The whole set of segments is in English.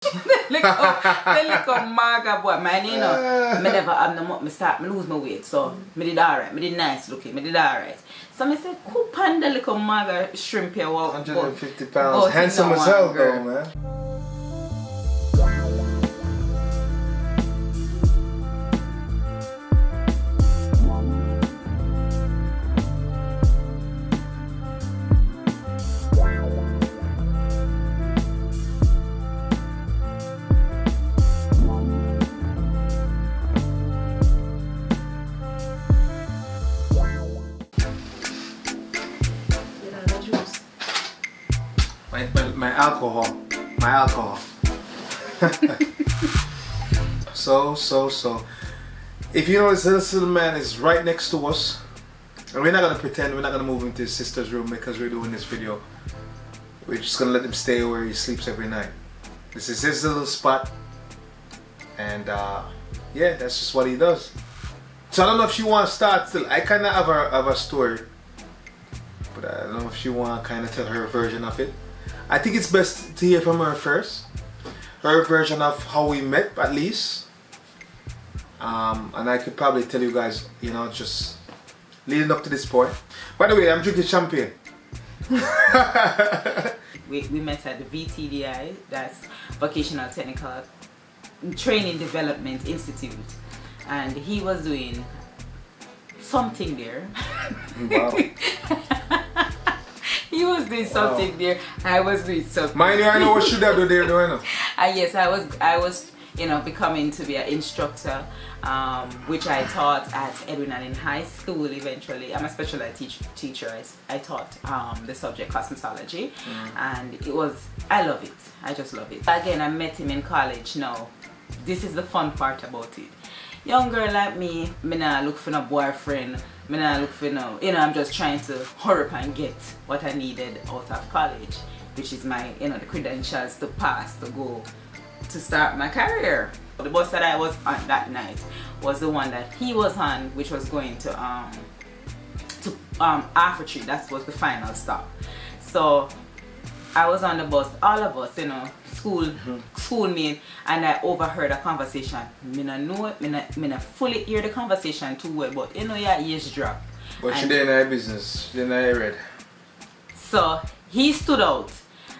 The little maga boy, man, you know, me never have no money, me lose my weight, so me did alright, me did nice looking, me did alright. So me said, coupon the little maga shrimp here, 150 pounds, handsome as hell though, man. My alcohol. So. If you notice, this little man is right next to us. And we're not going to pretend, we're not going to move into his sister's room because we're doing this video. We're just going to let him stay where he sleeps every night. This is his little spot. And yeah, that's just what he does. So I don't know if she wants to start still. I kind of have a story. But I don't know if she wants to kind of tell her version of it. I think it's best to hear from her first. Her version of how we met, at least. And I could probably tell you guys, you know, just leading up to this point. By the way, I'm drinking champagne. we met at the VTDI, that's Vocational Technical Training Development Institute. And he was doing something there. Wow. He was doing something there. I was doing something. Mind you, I know what should I do there, do I know? Yes, I was, you know, becoming to be an instructor, which I taught at Edwin Allen High School eventually. I'm a special ed teacher. I taught the subject cosmetology, and it was, I love it. I just love it. Again, I met him in college. Now, this is the fun part about it. Young girl like me not look for no boyfriend. Me not look for no, you know, I'm just trying to hurry up and get what I needed out of college, which is my, you know, the credentials to pass, to go, to start my career. The bus that I was on that night was the one that he was on, which was going to Aftertree. That was the final stop. So I was on the bus, all of us, you know, schoolmate, and I overheard a conversation. Me not know it, me not fully hear the conversation too well, but you know your ears drop. But she didn't know business, she didn't know read. So he stood out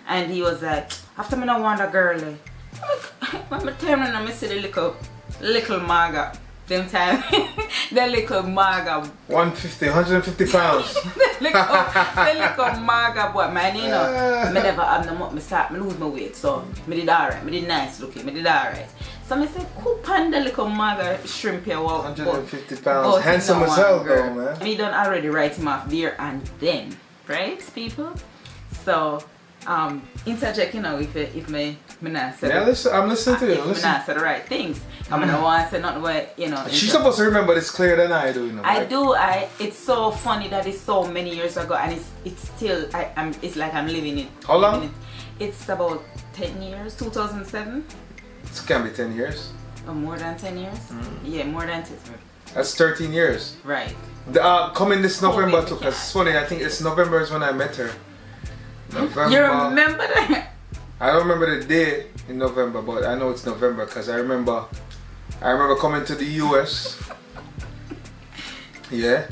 and he was like, after me not want a girlie. When I turn around and I see the little maga. Them time, the little maga. 150 pounds. the little maga boy, man, you know, me never have no money, me lose my weight, so me did alright, me did nice looking, me did alright. So I said, coupon the little maga shrimp here, 150 pounds, handsome as hell though, man. Me done already write him off there and then, right, people? So, interject, you know, if me not say, yeah, listen, I'm listening to you. If me not say the right things, I don't want to say nothing where, you know. She's supposed to remember this clearer than I do, you know. I do. It's so funny that it's so many years ago, and it's still, it's like I'm living it. How long? It's about 10 years, 2007. It can be 10 years. Or more than 10 years? Yeah, more than 10 years. That's 13 years. Right. Coming this November too, because it's funny, I think it's November is when I met her. November. You remember that? I don't remember the day in November, but I know it's November because I remember coming to the US. Yeah.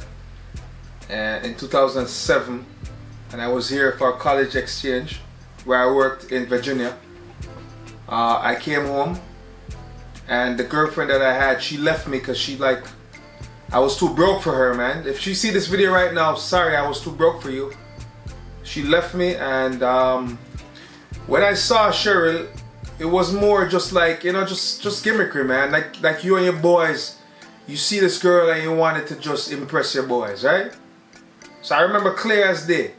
In 2007, and I was here for a college exchange where I worked in Virginia. I came home, and the girlfriend that I had, she left me because I was too broke for her, man. If she see this video right now, sorry, I was too broke for you. She left me, and when I saw Cheryl, it was more just like, you know, just gimmickry, man. Like you and your boys, you see this girl and you wanted to just impress your boys, right? So I remember clear as day,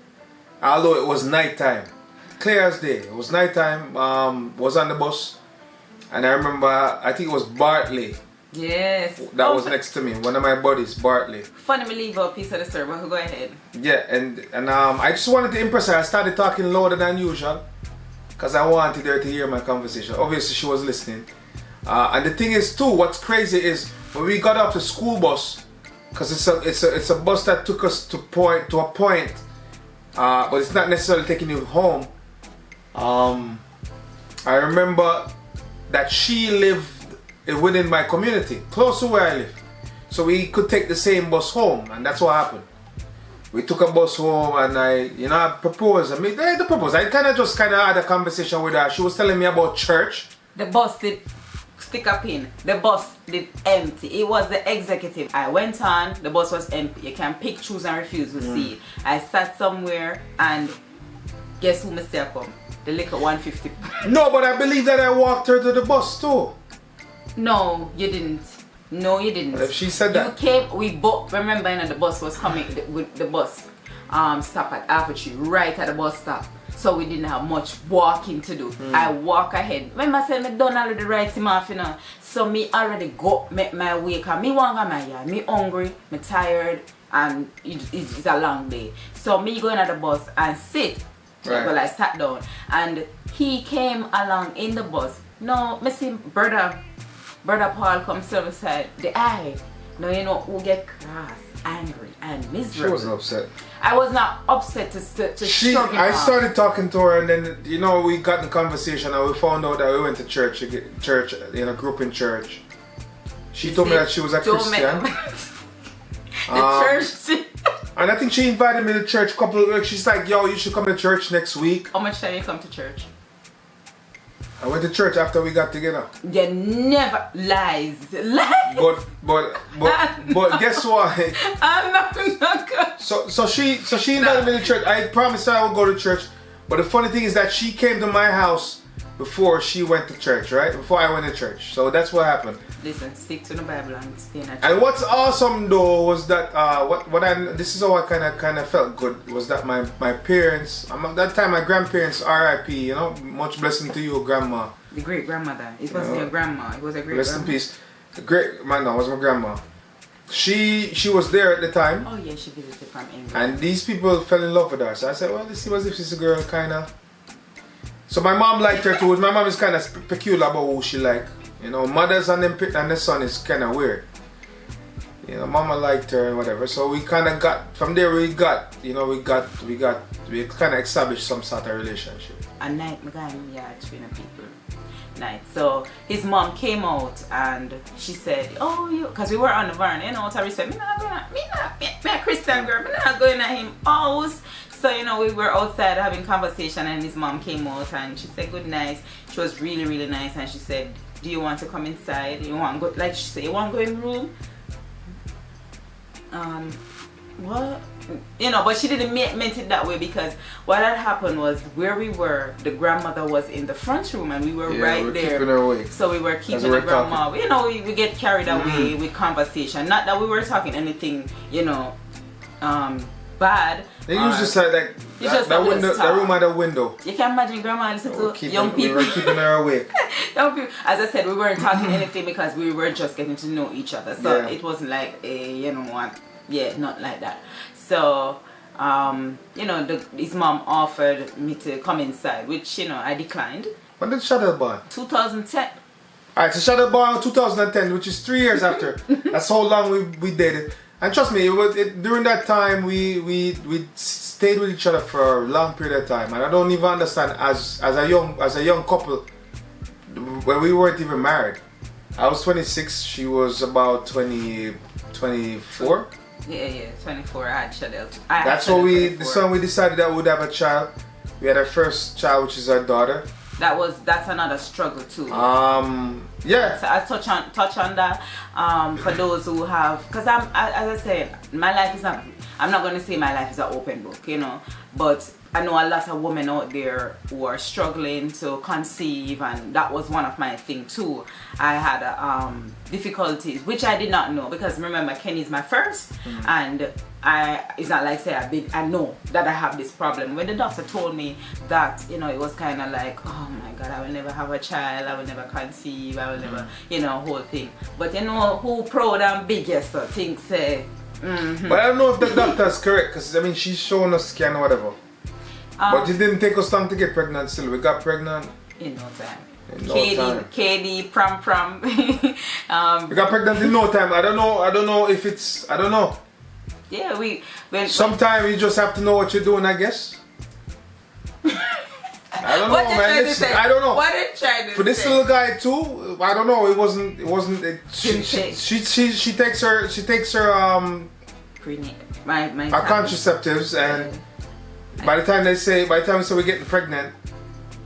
although it was nighttime. Clear as day, it was nighttime, was on the bus, and I remember, I think it was Bartley. Yes. That was next to me, one of my buddies, Bartley. Funny me leave out a piece of the story, but go ahead. Yeah, and I just wanted to impress her. I started talking louder than usual because I wanted her to hear my conversation. Obviously, she was listening. And the thing is, too, what's crazy is when we got off the school bus, because it's a bus that took us to a point, but it's not necessarily taking you home. I remember that she lived within my community, close to where I live. So we could take the same bus home, and that's what happened. We took a bus home, and I proposed. I mean, the proposal. I kind of had a conversation with her. She was telling me about church. The bus did stick a pin. The bus did empty. It was the executive. I went on. The bus was empty. You can pick, choose, and refuse with seat. I sat somewhere, and guess who must come? The little 150. No, but I believe that I walked her to the bus too. No, you didn't. No, you didn't. What if she said that? You came, we both, remember, the bus was coming, the bus stop at Arbitrary, right at the bus stop. So we didn't have much walking to do. I walk ahead. Remember I said, I done already write him off, So me already go make my way, because me want to go my yard. Me hungry, me tired, and it's a long day. So me going at the bus and sit. Right. Well, I sat down. And he came along in the bus. No, me see Brother Paul come to the side. The eye. Now you know who get cross, angry, and miserable. She wasn't upset. I was not upset to shrug him I off. started talking to her, and then we got in conversation, and we found out that we went to church in a group in church. She told me that she was a Christian. Church. And I think she invited me to church a couple of weeks. She's like, yo, you should come to church next week. How much time you come to church? I went to church after we got together. You never lies. But guess what? I'm not good. So she invited me to church. I promised her I would go to church. But the funny thing is that she came to my house before she went to church, right? Before I went to church. So that's what happened. Listen, stick to the Bible and stay in a church. And what's awesome though was that this is how I kind of felt good, was that my parents, at that time my grandparents, R.I.P. Much blessing to you, grandma. The great grandmother. It wasn't your grandma. It was a great Rest grandma. in peace. The great man, no, it was my grandma. She was there at the time. Oh yeah, she visited from England. And these people fell in love with her. So I said, well, let's see what if she's a girl, kind of. So my mom liked her too. My mom is kind of peculiar about who she liked. Mothers and the son is kind of weird. Mama liked her and whatever. So we kind of got, from there we kind of established some sort of relationship. A night, we got in the yard between the people. Night. So his mom came out and she said, oh, you, because we were on the van, out of respect, me a Christian girl, me not going at him house. So, we were outside having conversation, and his mom came out and she said good night. She was really, really nice, and she said, do you want to come inside? You want to go, like she said, you want to go in the room? What? But she didn't meant it that way, because what had happened was, where we were, the grandmother was in the front room and we were right there. Keeping her awake. So we were keeping the grandma. We get carried away with conversation. Not that we were talking anything, bad. They use just like that room had a window. You can imagine grandma listen to young people. We were keeping her awake. Young people. As I said, we weren't talking anything because we were just getting to know each other. So it wasn't like not like that. So his mom offered me to come inside, which I declined. When did Shadowborn? 2010. Alright, so Shadowborn 2010, which is 3 years after. That's how long we dated. And trust me, during that time we stayed with each other for a long period of time, and I don't even understand as a young couple when we weren't even married. I was 26, she was about 24. Yeah, 24. I had Shadel. That's when we decided that we would have a child. We had our first child, which is our daughter. That's another struggle too. Yeah. So I touch on that for those who have, because as I said, my life is not. I'm not going to say my life is an open book, but I know a lot of women out there who are struggling to conceive, and that was one of my things too. I had difficulties, which I did not know, because remember, Kenny's my first, and it's not like I know that I have this problem. When the doctor told me that, it was kind of like, oh my God, I will never have a child, I will never conceive, I will never, whole thing. But who proud and big, yes, so things say. But I don't know if the doctor's correct, because she's showing us scan or whatever. But it didn't take us long to get pregnant still. We got pregnant in no time. KD, prom. We got pregnant in no time. I don't know if it's, I don't know. Yeah, sometimes you just have to know what you're doing, I guess. I don't What know, you man. trying to Listen, say? I don't know. What are you trying to For this say? little guy too, I don't know. It wasn't. She takes her contraceptives, and by the time we say we're getting pregnant,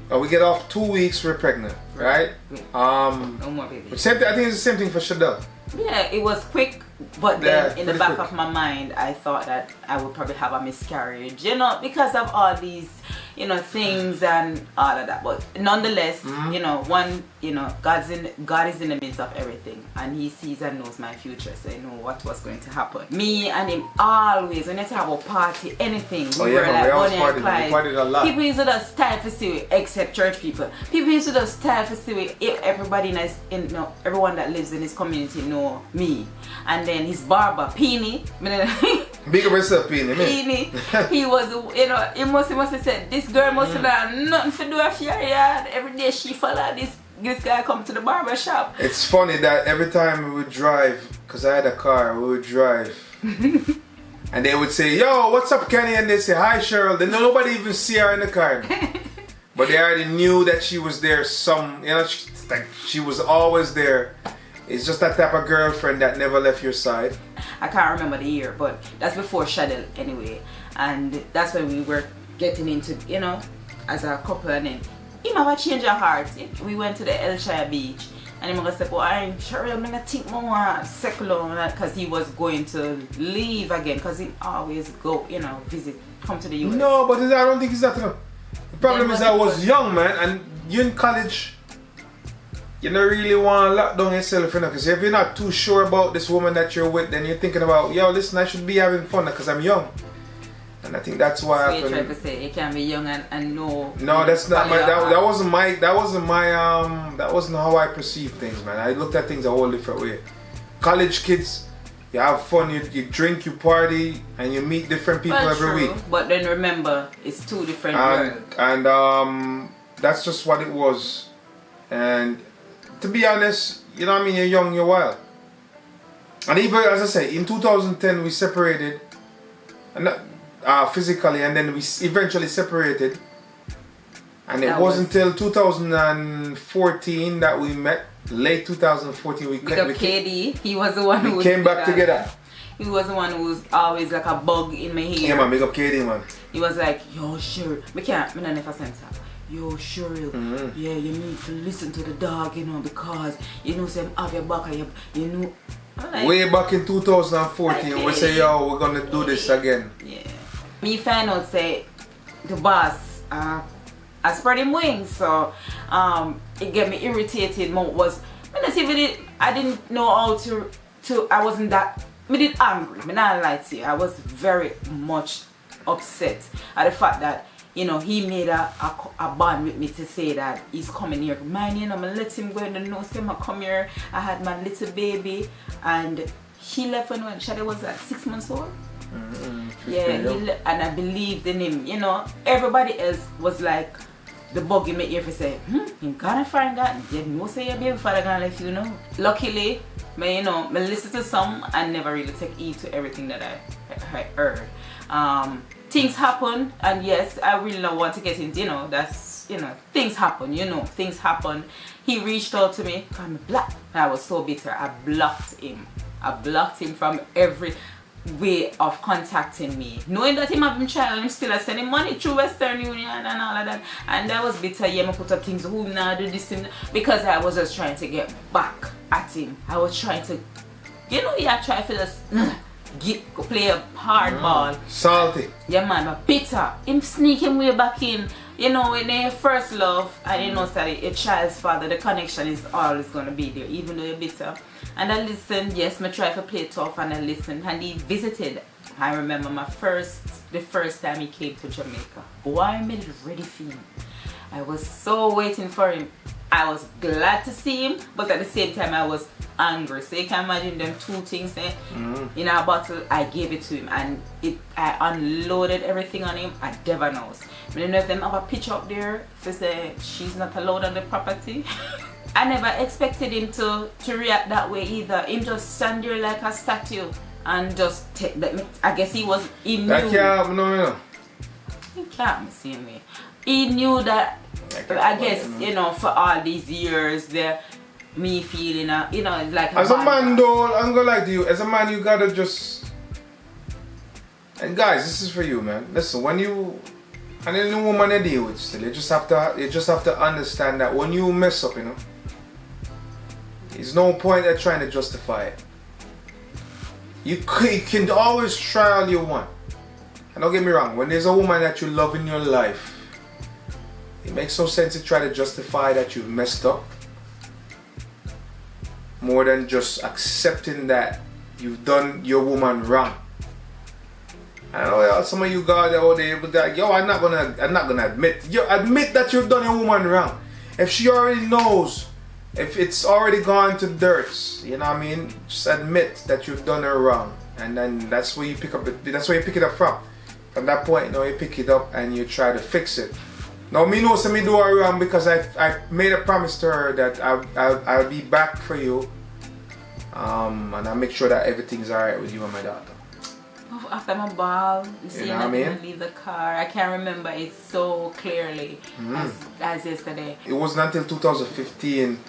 we get off 2 weeks, we're pregnant, right? No more baby. Same thing, I think it's the same thing for Chanel. Yeah, it was quick, but then in the back quick. of my mind, I thought that I would probably have a miscarriage, you know, because of all these, you know, things and all of that. But nonetheless, you know, God is in the midst of everything, and He sees and knows my future, so I know what was going to happen. Me and him always, when you have a party, anything, we were like Bonnie and Clyde. We partied a lot. People used to just style for see, except church people. People used to just style for see. Everybody everyone that lives in his community know me. And then his barber, Peeny. Big up yourself, Peeny. Peeny. He was, you know, he must have said, this girl must have done nothing to do with your yard. Every day she follow this guy come to the barber shop. It's funny that every time we would drive, because I had a car, we would drive. And they would say, yo, what's up, Kenny? And they say, hi, Cheryl. Then nobody even see her in the car. But they already knew that she was there she was always there. It's just that type of girlfriend that never left your side. I can't remember the year, but that's before Shadell anyway. And that's when we were getting into, you know, as a couple, and then he never changed our heart. We went to the El Shire beach, and he said, well, I'm sure I'm gonna think more secular on that, because he was going to leave again, because he always go, you know, come to the US. No, but I don't think it's that enough. The problem is I was young, man, and you in college, you don't really want to lock down yourself, you know, because if you're not too sure about this woman that you're with, then you're thinking about, yo, listen, I should be having fun because I'm young. And I think that's why so you're trying to say you can be young and know. No, that's not my, that wasn't how I perceive things, man. I looked at things a whole different way. College kids, you have fun, you drink, you party, and you meet different people every week. But then remember, it's two different worlds. And that's just what it was. And to be honest, you know what I mean, you're young, you're wild. And even, as I say, in 2010 we separated, and physically, and then we eventually separated. And it wasn't until 2014 that we met. Late 2014 we met. Because KD, he was the one who came back together. He was the one who was always like a bug in my hair. Yeah, man, make up KD, man. He was like, yo, sure, I never sense that. Yo, Cheryl, yeah, you need to listen to the dog, you know, because you know, say, have your back, and you know. Like, way back in 2014, we say, yo, we're gonna do this again. Yeah. Me find out, say, the boss, I spread him wings, so it get me irritated more. I didn't know how to, I wasn't that, me did angry, me not lie to you. I was very much upset at the fact that, you know, he made a bond with me to say that he's coming here. Man, you know, I let him go in the nose, him I come here. I had my little baby, and he left when Shadi was like 6 months old. Yeah, and I believed in him. You know, everybody else was like the bug in my ear for say, you gonna find that. You know, say your baby father gonna let you know. Luckily, me, you know, I listen to some and never really take heed to everything that I heard. Things happen, and yes, I really don't want to get into, you know, that's, you know, things happen, you know, things happen. He reached out to me, called me black. I was so bitter. I blocked him. I blocked him from every way of contacting me, knowing that him having child, I'm still sending money through Western Union and all of that. And I was bitter. Yeah, I put up things who now do this thing, because I was just trying to get back at him. I was trying to, you know, yeah, try to just play a hard ball. Salty. Yeah, man, but bitter. Him sneak him way back in. You know, when they first love, and you know that a child's father, the connection is always going to be there, even though you're bitter. And I listened, yes, I tried to play tough, and I listened, and he visited. I remember the first time he came to Jamaica. Boy, I made it ready for him. I was so waiting for him. I was glad to see him, but at the same time I was angry. So you can imagine them two things there. In a bottle, I gave it to him, and I unloaded everything on him. I never knows. I don't know if them have a picture up there to say she's not allowed on the property. I never expected him to react that way either. Him just stand there like a statue and just take that. I guess he knew. That can't happen, no. He can't be the same way. he knew that. I guess you know, for all these years, me feeling, you know, like as a man though, I'm gonna lie to you. As a man, you gotta just. And guys, this is for you, man. Listen, when you and then the woman you deal with, still, you just have to understand that when you mess up, you know, there's no point at trying to justify it. You can always try all you want. And don't get me wrong, when there's a woman that you love in your life, it makes no sense to try to justify that you've messed up more than just accepting that you've done your woman wrong. I know some of you guys out there will be like, yo, I'm not gonna admit. Yo, admit that you've done your woman wrong. If she already knows, if it's already gone to dirt, you know what I mean? Just admit that you've done her wrong, and then that's where you pick it up from. From that point, you know, you pick it up and you try to fix it. Now, me know me do her wrong because I made a promise to her that I'll be back for you, and I'll make sure that everything's alright with you and my daughter. After my ball, you know what I mean? Leave the car. I can't remember it so clearly as yesterday. It wasn't until 2015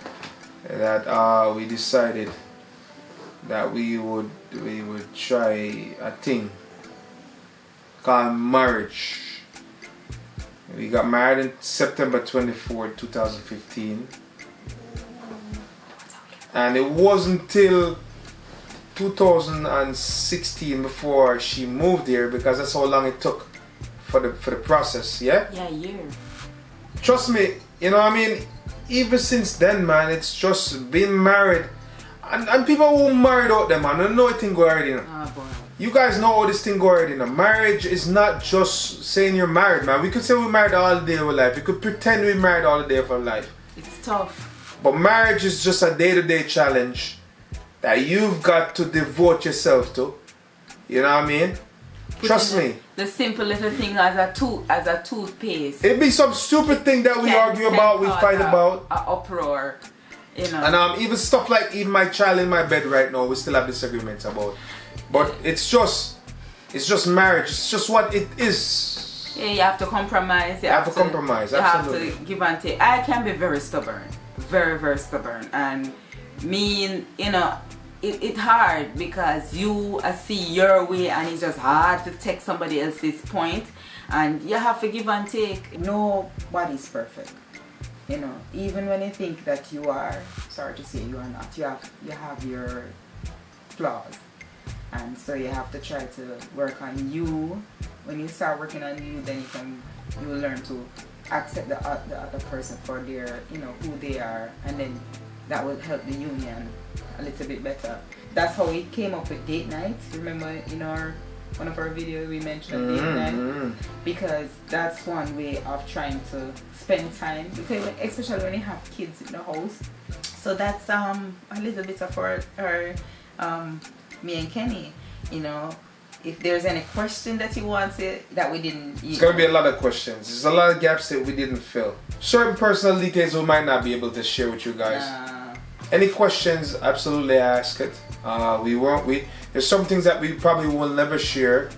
that we decided that we would try a thing called marriage. We got married in September 24, 2015, and it wasn't until 2016 before she moved here, because that's how long it took for the process. Yeah, a year. Trust me, you know what I mean. Even since then, man, it's just been married, and people who married out there, man, don't know a thing go already. You know? Oh, boy. You guys know how this thing go already. Now, marriage is not just saying you're married, man. We could say we're married all the day of our life. We could pretend we're married all the day of our life. It's tough. But marriage is just a day-to-day challenge that you've got to devote yourself to. You know what I mean? Trust me. The simple little thing as a toothpaste. It'd be some stupid thing that we argue about, we fight about. An uproar. You know. And even stuff like even my child in my bed right now, we still have disagreements about. But it's just marriage. It's just what it is. Yeah, you have to compromise. You have to compromise. Absolutely. You have to give and take. I can be very stubborn, very, very stubborn, and mean, you know, it's hard because you see your way, and it's just hard to take somebody else's point, and you have to give and take. Nobody's perfect, you know. Even when you think that you are, sorry to say you are not. You have your flaws. And so you have to try to work on you. When you start working on you, then you will learn to accept the other person for their, you know, who they are, and then that will help the union a little bit better. That's how we came up with date night. Remember in one of our videos we mentioned date night, because that's one way of trying to spend time. Because especially when you have kids in the house, so that's a little bit of our me and Kenny, you know, if there's any question that you wanted that we didn't, it's gonna be a lot of questions. There's a lot of gaps that we didn't fill. Certain personal details we might not be able to share with you guys. Any questions, absolutely ask it. There's some things that we probably will never share.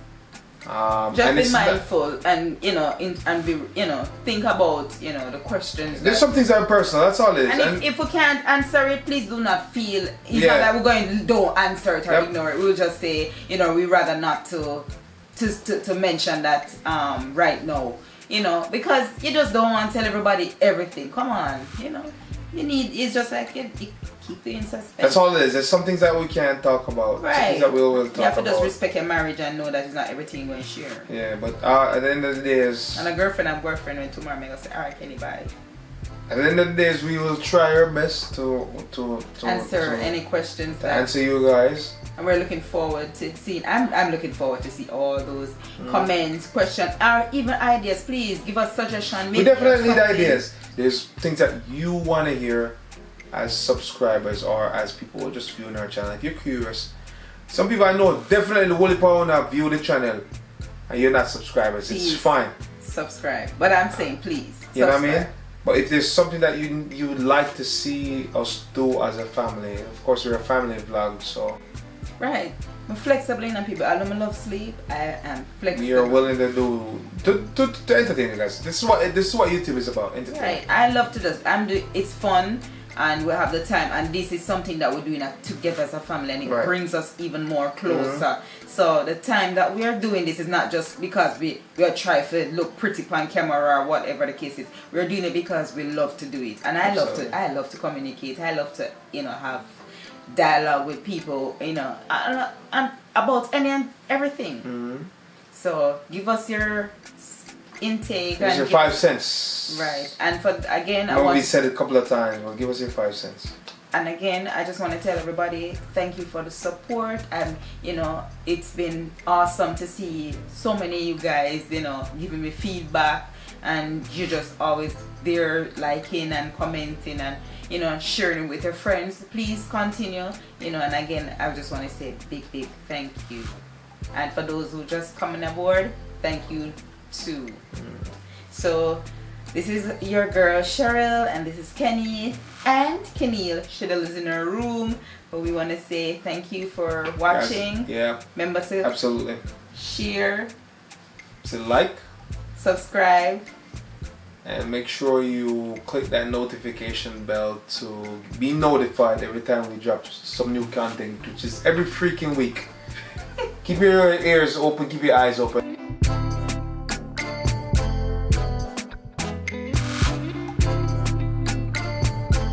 Just be mindful, and you know, and be, you know, think about, you know, the questions. There's some things that are personal. That's all it is. And if we can't answer it, please do not feel. It's not that we're going don't answer it or ignore it. We'll just say, you know, we rather not to mention that right now. You know, because you just don't want to tell everybody everything. Come on, you know, it's just like you keep it in suspense. That's all it is. There's some things that we can't talk about. Right. Some things that we will talk about. You have to just respect your marriage and know that it's not everything going to share. Yeah, but at the end of the day is... And a girlfriend and boyfriend, when tomorrow I'm going to say, alright, Kenny, bye. At the end of the day is we will try our best to answer any questions. To answer you guys. And we're looking forward to seeing, I'm looking forward to see all those comments, questions, or even ideas. Please give us suggestions. We definitely need ideas. There's things that you want to hear as subscribers or as people who are just viewing our channel. If you're curious, some people I know definitely will want to view the channel and you're not subscribers. Please it's fine. Subscribe. But I'm saying please. You know what I mean? But if there's something that you would like to see us do as a family, of course we're a family vlog, so Right. I'm flexible enough, people. I don't love sleep. I am flexible. You're willing to do to entertain you guys. This is what YouTube is about. Entertainment. Right. I love to just it's fun and we have the time, and this is something that we're doing together as a family, and it brings us even more closer. So the time that we are doing this is not just because we are trying to look pretty on camera or whatever the case is. We're doing it because we love to do it, and I love to communicate. I love to have dialogue with people, and about any and everything. So give us your intake. Here's your 5 cents. Right. And for again, we said it a couple of times. Well, give us your 5 cents. And again, I just want to tell everybody thank you for the support, and it's been awesome to see so many of you guys giving me feedback, and you're just always there liking and commenting and sharing with your friends. Please continue, and again, I just want to say big thank you. And for those who just coming aboard, thank you too. So this is your girl Cheryl, and this is Kenny and Kenil. Cheryl is in her room, but we want to say thank you for watching. Guys, yeah. Remember to absolutely share, to like, subscribe, and make sure you click that notification bell to be notified every time we drop some new content, which is every freaking week. Keep your ears open, keep your eyes open.